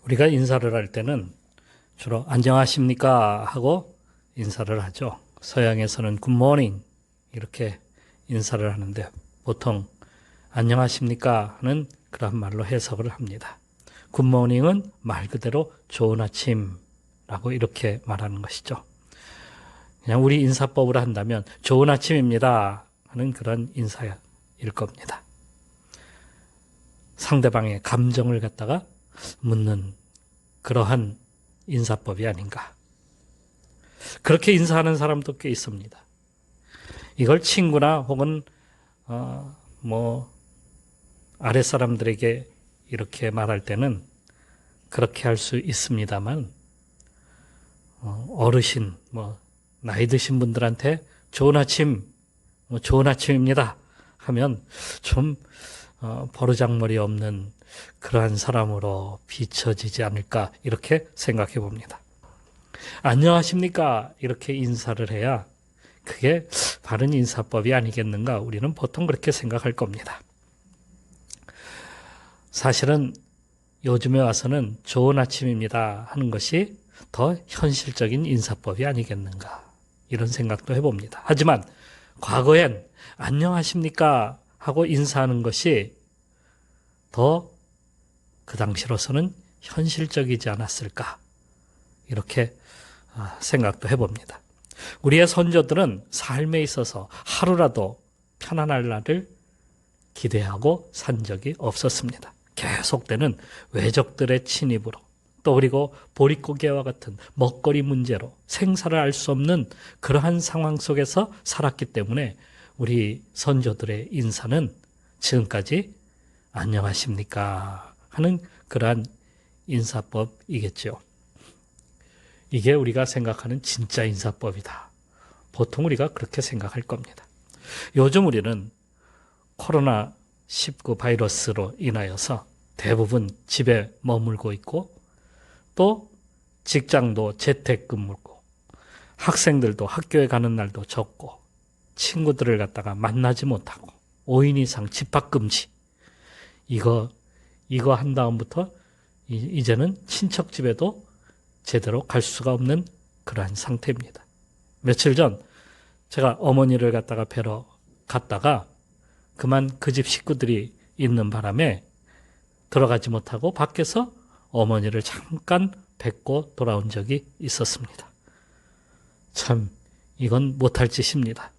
우리가 인사를 할 때는 주로 안녕하십니까 하고 인사를 하죠. 서양에서는 굿모닝 이렇게 인사를 하는데 보통 안녕하십니까 하는 그런 말로 해석을 합니다. 굿모닝은 말 그대로 좋은 아침라고 이렇게 말하는 것이죠. 그냥 우리 인사법으로 한다면 좋은 아침입니다 하는 그런 인사일 겁니다. 상대방의 감정을 갖다가 묻는 그러한 인사법이 아닌가. 그렇게 인사하는 사람도 꽤 있습니다. 이걸 친구나 혹은 아랫사람들에게 이렇게 말할 때는 그렇게 할 수 있습니다만 어르신, 나이 드신 분들한테 좋은 아침, 좋은 아침입니다 하면 좀 버르장머리 없는 그러한 사람으로 비춰지지 않을까 이렇게 생각해 봅니다. 안녕하십니까 이렇게 인사를 해야 그게 바른 인사법이 아니겠는가 우리는 보통 그렇게 생각할 겁니다. 사실은 요즘에 와서는 좋은 아침입니다 하는 것이 더 현실적인 인사법이 아니겠는가 이런 생각도 해봅니다. 하지만 과거엔 안녕하십니까 하고 인사하는 것이 더 그 당시로서는 현실적이지 않았을까 이렇게 생각도 해봅니다. 우리의 선조들은 삶에 있어서 하루라도 편안할 날을 기대하고 산 적이 없었습니다. 계속되는 외적들의 침입으로 또 그리고 보릿고개와 같은 먹거리 문제로 생사를 알 수 없는 그러한 상황 속에서 살았기 때문에 우리 선조들의 인사는 지금까지 안녕하십니까 하는 그러한 인사법이겠죠. 이게 우리가 생각하는 진짜 인사법이다. 보통 우리가 그렇게 생각할 겁니다. 요즘 우리는 코로나19 바이러스로 인하여서 대부분 집에 머물고 있고 또 직장도 재택근무고 학생들도 학교에 가는 날도 적고 친구들을 갖다가 만나지 못하고 5인 이상 집합금지 이거 한 다음부터 이제는 친척 집에도 제대로 갈 수가 없는 그러한 상태입니다. 며칠 전 제가 어머니를 갖다가 뵈러 갔다가 그만 그 집 식구들이 있는 바람에 들어가지 못하고 밖에서 어머니를 잠깐 뵙고 돌아온 적이 있었습니다. 참 이건 못할 짓입니다.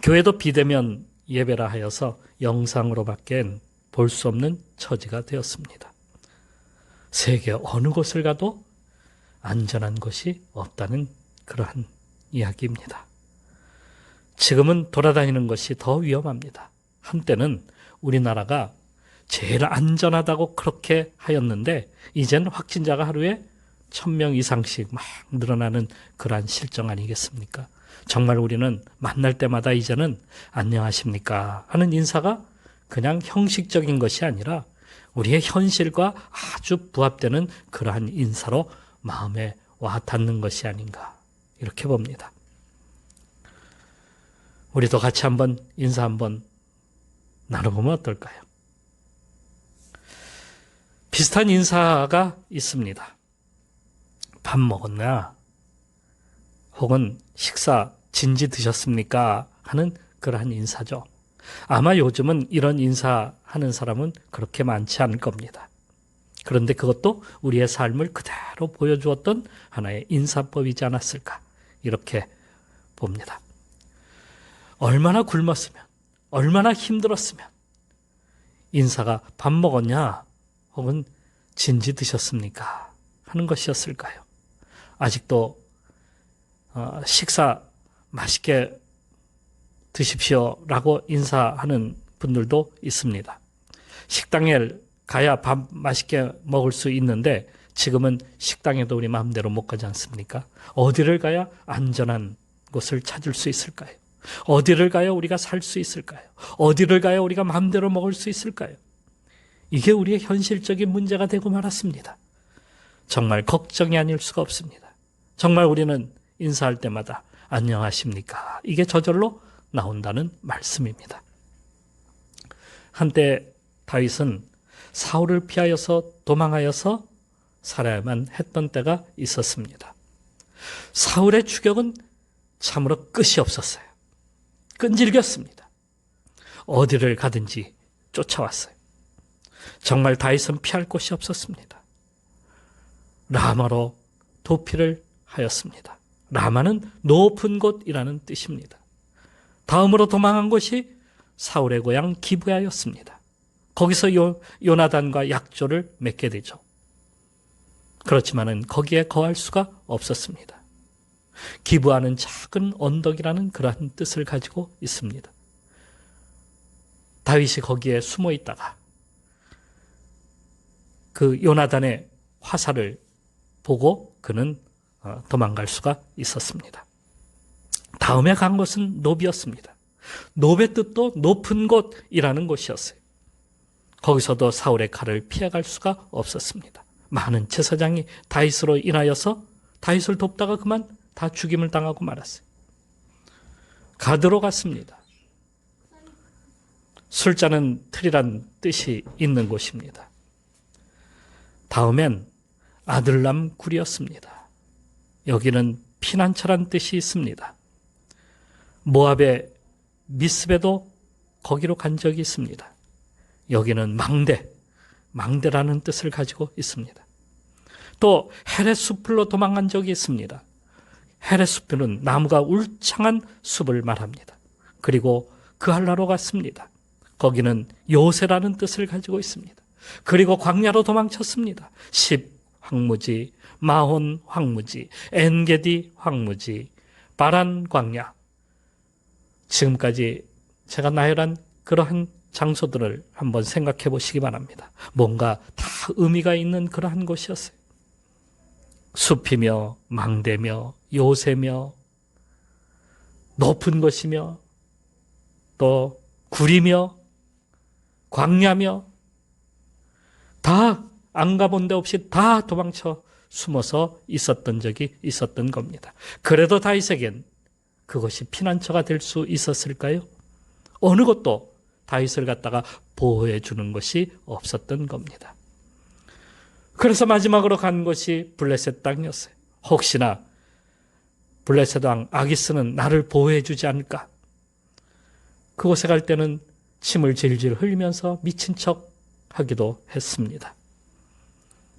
교회도 비대면 예배라 하여서 영상으로밖엔 볼 수 없는 처지가 되었습니다. 세계 어느 곳을 가도 안전한 곳이 없다는 그러한 이야기입니다. 지금은 돌아다니는 것이 더 위험합니다. 한때는 우리나라가 제일 안전하다고 그렇게 하였는데 이젠 확진자가 하루에 1000명 이상씩 막 늘어나는 그러한 실정 아니겠습니까? 정말 우리는 만날 때마다 이제는 안녕하십니까 하는 인사가 그냥 형식적인 것이 아니라 우리의 현실과 아주 부합되는 그러한 인사로 마음에 와 닿는 것이 아닌가 이렇게 봅니다. 우리도 같이 한번 인사 한번 나눠보면 어떨까요? 비슷한 인사가 있습니다. 밥 먹었나? 혹은 식사 진지 드셨습니까? 하는 그러한 인사죠. 아마 요즘은 이런 인사하는 사람은 그렇게 많지 않을 겁니다. 그런데 그것도 우리의 삶을 그대로 보여주었던 하나의 인사법이지 않았을까 이렇게 봅니다. 얼마나 굶었으면 얼마나 힘들었으면 인사가 밥 먹었냐 혹은 진지 드셨습니까 하는 것이었을까요? 아직도 식사 맛있게 드십시오라고 인사하는 분들도 있습니다. 식당에 가야 밥 맛있게 먹을 수 있는데 지금은 식당에도 우리 마음대로 못 가지 않습니까? 어디를 가야 안전한 곳을 찾을 수 있을까요? 어디를 가야 우리가 살 수 있을까요? 어디를 가야 우리가 마음대로 먹을 수 있을까요? 이게 우리의 현실적인 문제가 되고 말았습니다. 정말 걱정이 아닐 수가 없습니다. 정말 우리는 인사할 때마다 안녕하십니까? 이게 저절로 나온다는 말씀입니다. 한때 다윗은 사울을 피하여서 도망하여서 살아야만 했던 때가 있었습니다. 사울의 추격은 참으로 끝이 없었어요. 끈질겼습니다. 어디를 가든지 쫓아왔어요. 정말 다윗은 피할 곳이 없었습니다. 라마로 도피를 하였습니다. 라마는 높은 곳이라는 뜻입니다. 다음으로 도망한 곳이 사울의 고향 기브야였습니다. 거기서 요나단과 약조를 맺게 되죠. 그렇지만은 거기에 거할 수가 없었습니다. 기브야는 작은 언덕이라는 그러한 뜻을 가지고 있습니다. 다윗이 거기에 숨어 있다가 그 요나단의 화살을 보고 그는 도망갈 수가 있었습니다. 다음에 간 곳은 노비였습니다. 노비의 뜻도 높은 곳이라는 곳이었어요. 거기서도 사울의 칼을 피해갈 수가 없었습니다. 많은 제사장이 다윗으로 인하여서 다윗을 돕다가 그만 다 죽임을 당하고 말았어요. 가드로 갔습니다. 술자는 틀이란 뜻이 있는 곳입니다. 다음엔 아들람 굴이었습니다. 여기는 피난처란 뜻이 있습니다. 모압의 미스베도 거기로 간 적이 있습니다. 여기는 망대라는 뜻을 가지고 있습니다. 또 헤레스풀로 도망간 적이 있습니다. 헤레스풀은 나무가 울창한 숲을 말합니다. 그리고 그할라로 갔습니다. 거기는 요새라는 뜻을 가지고 있습니다. 그리고 광야로 도망쳤습니다. 십 황무지, 마혼 황무지, 엔게디 황무지, 바란 광야. 지금까지 제가 나열한 그러한 장소들을 한번 생각해 보시기 바랍니다. 뭔가 다 의미가 있는 그러한 곳이었어요. 숲이며 망대며 요새며 높은 곳이며 또 굴이며 광야며 다 안 가본 데 없이 다 도망쳐 숨어서 있었던 적이 있었던 겁니다. 그래도 다윗에겐 그것이 피난처가 될 수 있었을까요? 어느 것도 다윗을 갖다가 보호해 주는 것이 없었던 겁니다. 그래서 마지막으로 간 곳이 블레셋 땅이었어요. 혹시나 블레셋 왕 아기스는 나를 보호해 주지 않을까? 그곳에 갈 때는 침을 질질 흘리면서 미친 척 하기도 했습니다.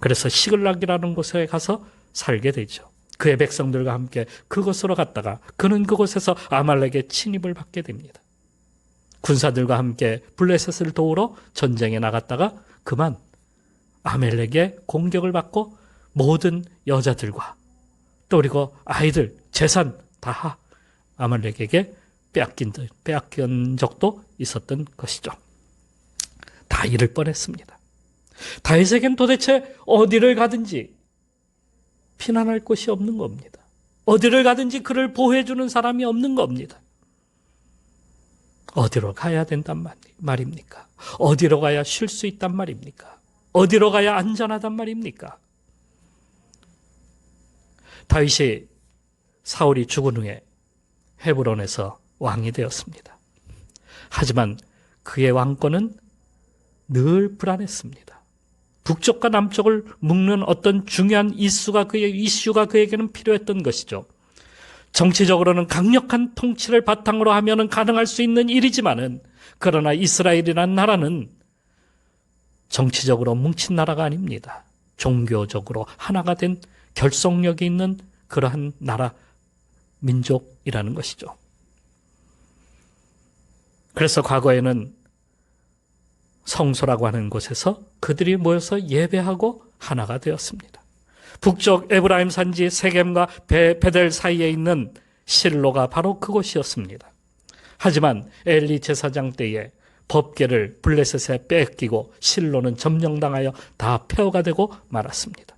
그래서 시글락이라는 곳에 가서 살게 되죠. 그의 백성들과 함께 그곳으로 갔다가 그는 그곳에서 아말렉의 침입을 받게 됩니다. 군사들과 함께 블레셋을 도우러 전쟁에 나갔다가 그만 아말렉의 공격을 받고 모든 여자들과 또 그리고 아이들, 재산 다 아말렉에게 빼앗긴 적도 있었던 것이죠. 다 잃을 뻔했습니다. 다윗에겐 도대체 어디를 가든지 피난할 곳이 없는 겁니다. 어디를 가든지 그를 보호해주는 사람이 없는 겁니다. 어디로 가야 된단 말입니까? 어디로 가야 쉴 수 있단 말입니까? 어디로 가야 안전하단 말입니까? 다윗이 사울이 죽은 후에 헤브론에서 왕이 되었습니다. 하지만 그의 왕권은 늘 불안했습니다. 북쪽과 남쪽을 묶는 어떤 중요한 이슈가 그에게는 필요했던 것이죠. 정치적으로는 강력한 통치를 바탕으로 하면 가능할 수 있는 일이지만은 그러나 이스라엘이라는 나라는 정치적으로 뭉친 나라가 아닙니다. 종교적으로 하나가 된 결속력이 있는 그러한 나라, 민족이라는 것이죠. 그래서 과거에는 성소라고 하는 곳에서 그들이 모여서 예배하고 하나가 되었습니다. 북쪽 에브라임 산지 세겜과 베델 사이에 있는 실로가 바로 그곳이었습니다. 하지만 엘리 제사장 때에 법궤를 블레셋에 뺏기고 실로는 점령당하여 다 폐허가 되고 말았습니다.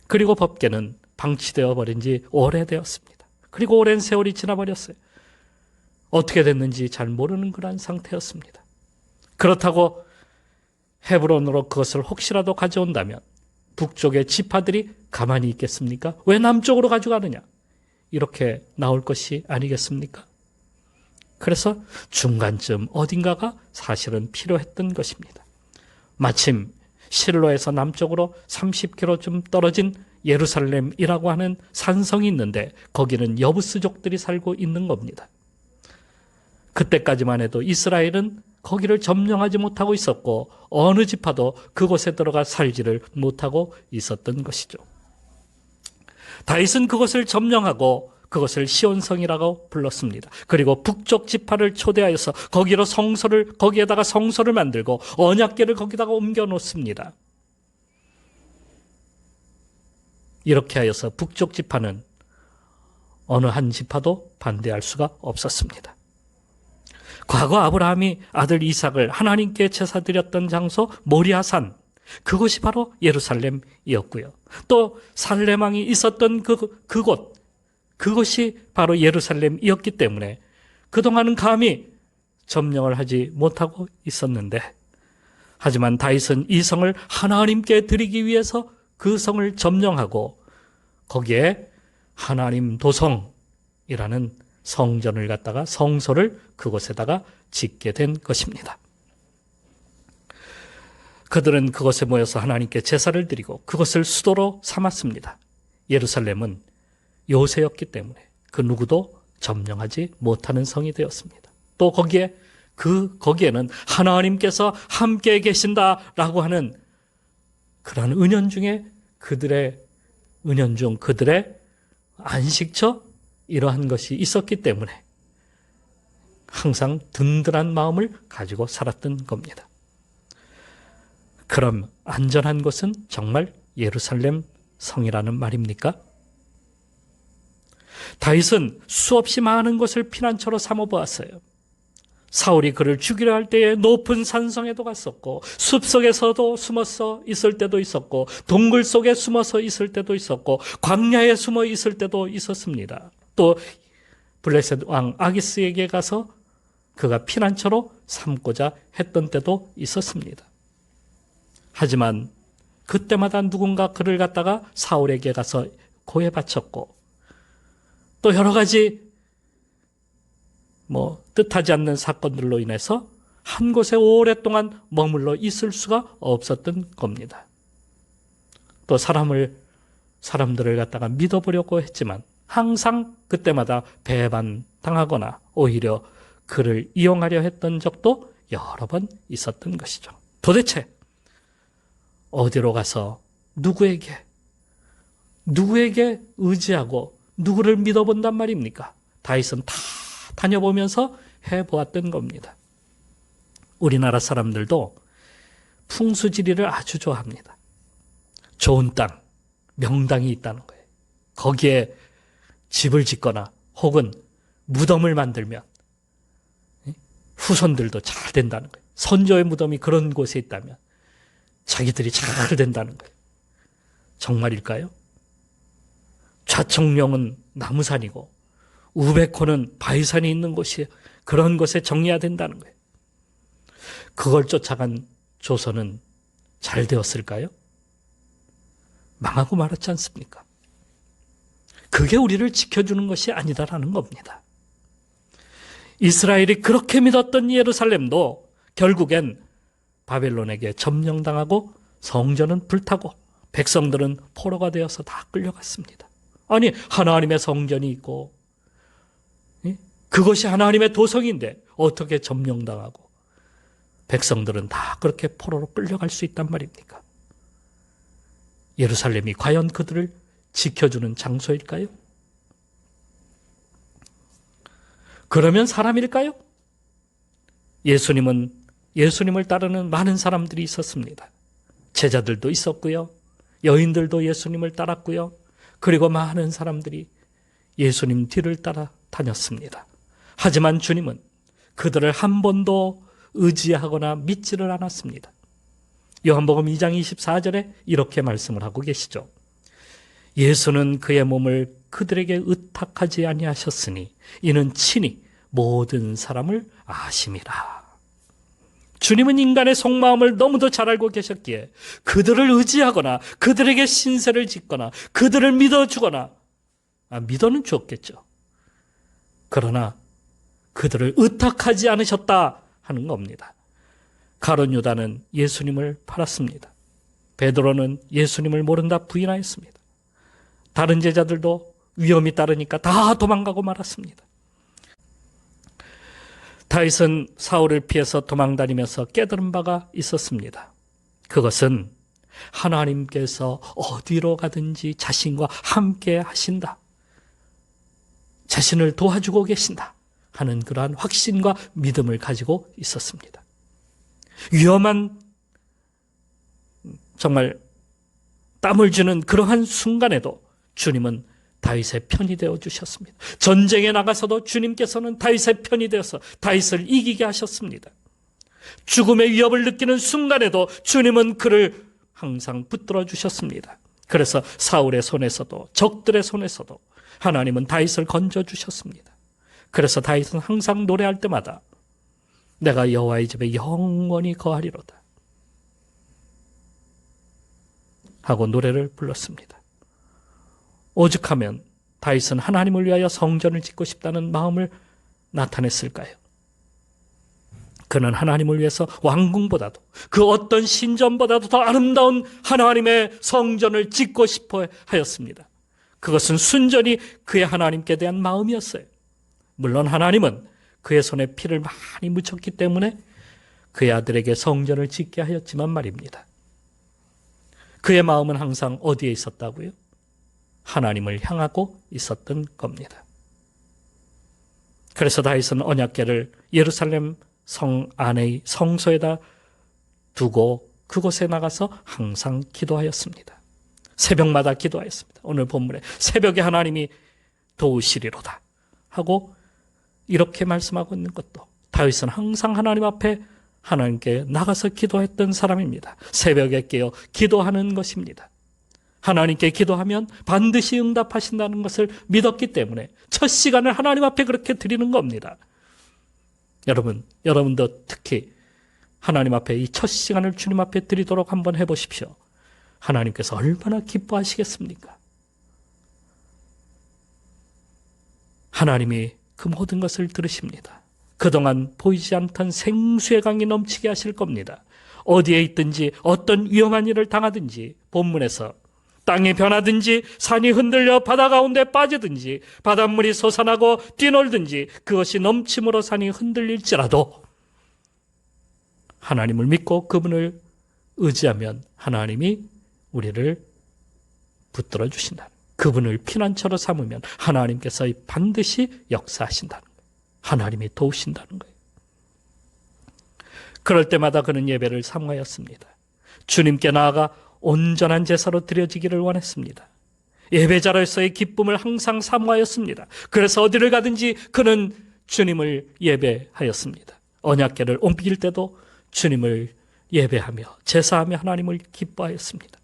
그리고 법궤는 방치되어 버린 지 오래되었습니다. 그리고 오랜 세월이 지나버렸어요. 어떻게 됐는지 잘 모르는 그런 상태였습니다. 그렇다고 헤브론으로 그것을 혹시라도 가져온다면 북쪽의 지파들이 가만히 있겠습니까? 왜 남쪽으로 가져가느냐? 이렇게 나올 것이 아니겠습니까? 그래서 중간쯤 어딘가가 사실은 필요했던 것입니다. 마침 실로에서 남쪽으로 30km쯤 떨어진 예루살렘이라고 하는 산성이 있는데 거기는 여부스족들이 살고 있는 겁니다. 그때까지만 해도 이스라엘은 거기를 점령하지 못하고 있었고 어느 지파도 그곳에 들어가 살지를 못하고 있었던 것이죠. 다윗은 그것을 점령하고 그것을 시온성이라고 불렀습니다. 그리고 북쪽 지파를 초대하여서 거기에다가 성소를 만들고 언약궤를 거기다가 옮겨 놓습니다. 이렇게 하여서 북쪽 지파는 어느 한 지파도 반대할 수가 없었습니다. 과거 아브라함이 아들 이삭을 하나님께 제사 드렸던 장소 모리아산, 그곳이 바로 예루살렘이었고요. 또 살레망이 있었던 그곳이 바로 예루살렘이었기 때문에 그동안은 감히 점령을 하지 못하고 있었는데, 하지만 다윗은 이 성을 하나님께 드리기 위해서 그 성을 점령하고 거기에 하나님 도성이라는 성전을 갖다가 성소를 그곳에다가 짓게 된 것입니다. 그들은 그곳에 모여서 하나님께 제사를 드리고 그것을 수도로 삼았습니다. 예루살렘은 요새였기 때문에 그 누구도 점령하지 못하는 성이 되었습니다. 또 거기에는 하나님께서 함께 계신다라고 하는 그러한 그들의 안식처, 이러한 것이 있었기 때문에 항상 든든한 마음을 가지고 살았던 겁니다. 그럼 안전한 곳은 정말 예루살렘 성이라는 말입니까? 다윗은 수없이 많은 곳을 피난처로 삼아보았어요. 사울이 그를 죽이려 할 때에 높은 산성에도 갔었고, 숲속에서도 숨어서 있을 때도 있었고, 동굴 속에 숨어서 있을 때도 있었고, 광야에 숨어 있을 때도 있었습니다. 또 블레셋 왕 아기스에게 가서 그가 피난처로 삼고자 했던 때도 있었습니다. 하지만 그때마다 누군가 그를 갖다가 사울에게 가서 고해 바쳤고, 또 여러 가지 뜻하지 않는 사건들로 인해서 한 곳에 오랫동안 머물러 있을 수가 없었던 겁니다. 또 사람들을 갖다가 믿어보려고 했지만 항상 그때마다 배반당하거나 오히려 그를 이용하려 했던 적도 여러 번 있었던 것이죠. 도대체 어디로 가서 누구에게 의지하고 누구를 믿어본단 말입니까? 다윗은 다 다녀보면서 해보았던 겁니다. 우리나라 사람들도 풍수지리를 아주 좋아합니다. 좋은 땅, 명당이 있다는 거예요. 거기에 집을 짓거나 혹은 무덤을 만들면 후손들도 잘 된다는 거예요. 선조의 무덤이 그런 곳에 있다면 자기들이 잘 된다는 거예요. 정말일까요? 좌청룡은 나무산이고 우백호는 바위산이 있는 곳이 그런 곳에 정리해야 된다는 거예요. 그걸 쫓아간 조선은 잘 되었을까요? 망하고 말았지 않습니까? 그게 우리를 지켜주는 것이 아니다라는 겁니다. 이스라엘이 그렇게 믿었던 예루살렘도 결국엔 바벨론에게 점령당하고 성전은 불타고 백성들은 포로가 되어서 다 끌려갔습니다. 아니, 하나님의 성전이 있고 그것이 하나님의 도성인데 어떻게 점령당하고 백성들은 다 그렇게 포로로 끌려갈 수 있단 말입니까? 예루살렘이 과연 그들을 지켜주는 장소일까요? 그러면 사람일까요? 예수님을 따르는 많은 사람들이 있었습니다. 제자들도 있었고요. 여인들도 예수님을 따랐고요. 그리고 많은 사람들이 예수님 뒤를 따라 다녔습니다. 하지만 주님은 그들을 한 번도 의지하거나 믿지를 않았습니다. 요한복음 2장 24절에 이렇게 말씀을 하고 계시죠. 예수는 그의 몸을 그들에게 의탁하지 아니하셨으니 이는 친히 모든 사람을 아심이라. 주님은 인간의 속마음을 너무도 잘 알고 계셨기에 그들을 의지하거나 그들에게 신세를 짓거나 그들을 믿어주거나 믿어는 주었겠죠. 그러나 그들을 의탁하지 않으셨다 하는 겁니다. 가룟 유다는 예수님을 팔았습니다. 베드로는 예수님을 모른다 부인하였습니다. 다른 제자들도 위험이 따르니까 다 도망가고 말았습니다. 다윗은 사울을 피해서 도망다니면서 깨달은 바가 있었습니다. 그것은 하나님께서 어디로 가든지 자신과 함께 하신다, 자신을 도와주고 계신다 하는 그러한 확신과 믿음을 가지고 있었습니다. 위험한, 정말 땀을 주는 그러한 순간에도 주님은 다윗의 편이 되어 주셨습니다. 전쟁에 나가서도 주님께서는 다윗의 편이 되어서 다윗을 이기게 하셨습니다. 죽음의 위협을 느끼는 순간에도 주님은 그를 항상 붙들어 주셨습니다. 그래서 사울의 손에서도 적들의 손에서도 하나님은 다윗을 건져 주셨습니다. 그래서 다윗은 항상 노래할 때마다 내가 여호와의 집에 영원히 거하리로다 하고 노래를 불렀습니다. 오죽하면 다윗은 하나님을 위하여 성전을 짓고 싶다는 마음을 나타냈을까요? 그는 하나님을 위해서 왕궁보다도 그 어떤 신전보다도 더 아름다운 하나님의 성전을 짓고 싶어 하였습니다. 그것은 순전히 그의 하나님께 대한 마음이었어요. 물론 하나님은 그의 손에 피를 많이 묻혔기 때문에 그의 아들에게 성전을 짓게 하였지만 말입니다. 그의 마음은 항상 어디에 있었다고요? 하나님을 향하고 있었던 겁니다. 그래서 다윗은 언약궤를 예루살렘 성 안의 성소에다 두고 그곳에 나가서 항상 기도하였습니다. 새벽마다 기도하였습니다. 오늘 본문에 새벽에 하나님이 도우시리로다 하고 이렇게 말씀하고 있는 것도 다윗은 항상 하나님 앞에 하나님께 나가서 기도했던 사람입니다. 새벽에 깨어 기도하는 것입니다. 하나님께 기도하면 반드시 응답하신다는 것을 믿었기 때문에 첫 시간을 하나님 앞에 그렇게 드리는 겁니다. 여러분도 특히 하나님 앞에 이 첫 시간을 주님 앞에 드리도록 한번 해보십시오. 하나님께서 얼마나 기뻐하시겠습니까? 하나님이 그 모든 것을 들으십니다. 그동안 보이지 않던 생수의 강이 넘치게 하실 겁니다. 어디에 있든지 어떤 위험한 일을 당하든지 본문에서 땅이 변하든지 산이 흔들려 바다 가운데 빠지든지 바닷물이 솟아나고 뛰놀든지 그것이 넘침으로 산이 흔들릴지라도 하나님을 믿고 그분을 의지하면 하나님이 우리를 붙들어 주신다. 그분을 피난처로 삼으면 하나님께서 반드시 역사하신다는 거예요. 하나님이 도우신다는 거예요. 그럴 때마다 그는 예배를 사모하였습니다. 주님께 나아가 온전한 제사로 드려지기를 원했습니다. 예배자로서의 기쁨을 항상 사모하였습니다. 그래서 어디를 가든지 그는 주님을 예배하였습니다. 언약궤를 옮길 때도 주님을 예배하며 제사하며 하나님을 기뻐하였습니다.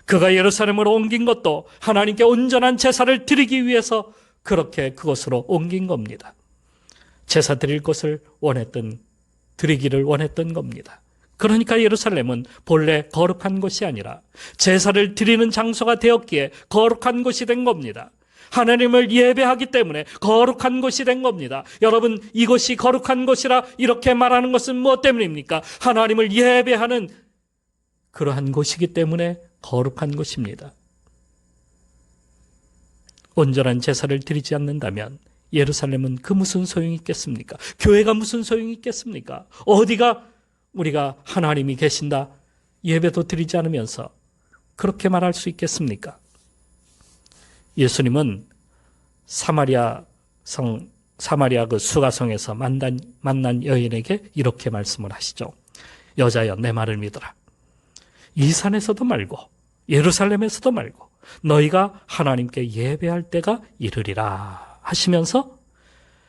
그가 예루살렘으로 옮긴 것도 하나님께 온전한 제사를 드리기 위해서 그렇게 그곳으로 옮긴 겁니다. 제사 드릴 것을 드리기를 원했던 겁니다. 그러니까 예루살렘은 본래 거룩한 곳이 아니라 제사를 드리는 장소가 되었기에 거룩한 곳이 된 겁니다. 하나님을 예배하기 때문에 거룩한 곳이 된 겁니다. 여러분, 이것이 거룩한 곳이라 이렇게 말하는 것은 무엇 때문입니까? 하나님을 예배하는 그러한 곳이기 때문에 거룩한 곳입니다. 온전한 제사를 드리지 않는다면 예루살렘은 그 무슨 소용이 있겠습니까? 교회가 무슨 소용이 있겠습니까? 어디가 우리가 하나님이 계신다 예배도 드리지 않으면서 그렇게 말할 수 있겠습니까? 예수님은 사마리아 그 수가성에서 만난 여인에게 이렇게 말씀을 하시죠. 여자여, 내 말을 믿어라. 이 산에서도 말고 예루살렘에서도 말고 너희가 하나님께 예배할 때가 이르리라 하시면서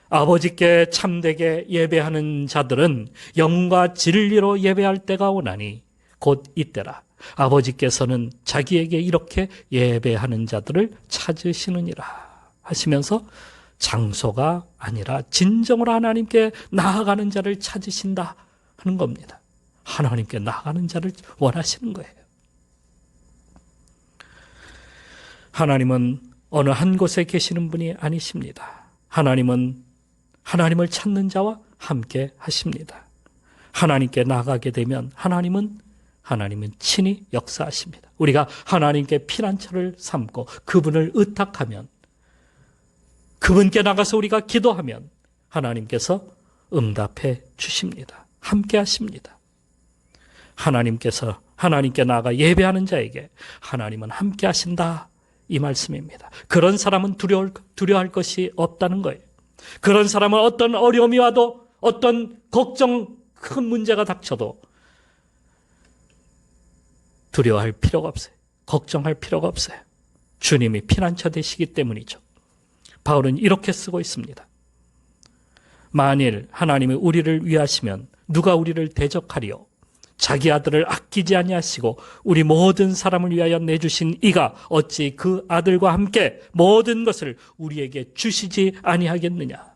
아버지께 참되게 예배하는 자들은 영과 진리로 예배할 때가 오나니 곧 이때라. 아버지께서는 자기에게 이렇게 예배하는 자들을 찾으시느니라 하시면서 장소가 아니라 진정으로 하나님께 나아가는 자를 찾으신다 하는 겁니다. 하나님께 나아가는 자를 원하시는 거예요. 하나님은 어느 한 곳에 계시는 분이 아니십니다. 하나님은 하나님을 찾는 자와 함께 하십니다. 하나님께 나가게 되면 하나님은 친히 역사하십니다. 우리가 하나님께 피난처를 삼고 그분을 의탁하면, 그분께 나가서 우리가 기도하면 하나님께서 응답해 주십니다. 함께 하십니다. 하나님께 나가 예배하는 자에게 하나님은 함께 하신다, 이 말씀입니다. 그런 사람은 두려워할 것이 없다는 거예요. 그런 사람은 어떤 어려움이 와도, 어떤 걱정, 큰 문제가 닥쳐도 두려워할 필요가 없어요. 걱정할 필요가 없어요. 주님이 피난처 되시기 때문이죠. 바울은 이렇게 쓰고 있습니다. 만일 하나님이 우리를 위하시면 누가 우리를 대적하리요? 자기 아들을 아끼지 아니하시고 우리 모든 사람을 위하여 내주신 이가 어찌 그 아들과 함께 모든 것을 우리에게 주시지 아니하겠느냐?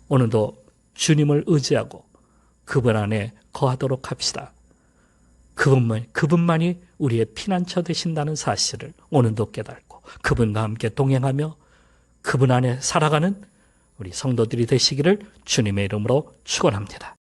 오늘도 주님을 의지하고 그분 안에 거하도록 합시다. 그분만이 우리의 피난처 되신다는 사실을 오늘도 깨닫고 그분과 함께 동행하며 그분 안에 살아가는 우리 성도들이 되시기를 주님의 이름으로 축원합니다.